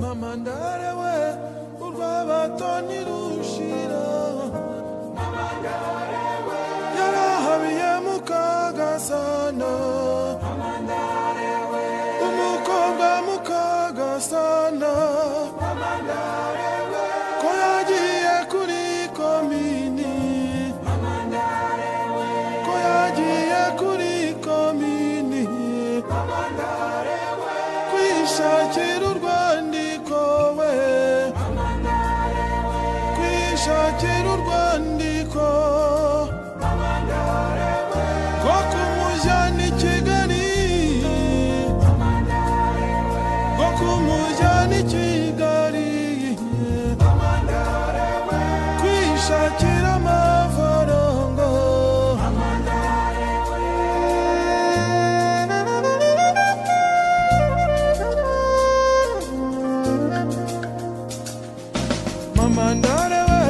Mama ndarewe urwabatoni rushira, Mama ndarewe yarahabiye Mukagasana, Mama ndarewe umukobwa Mukagasana, Mama ndarewe ko yagiye kuri komini, Mama ndarewe ko yagiye kuri komini, Mama ndarewe kwishakira urwandiko we, Mama ndarewe kwishakira urwandiko, Mama ndarewe ko kumujyana i Kigali, Mama ndarewe ko kumujyana i Kigali, Mama ndarewe kwishakira amafaranga, Mama ndarewe Mama ndarewe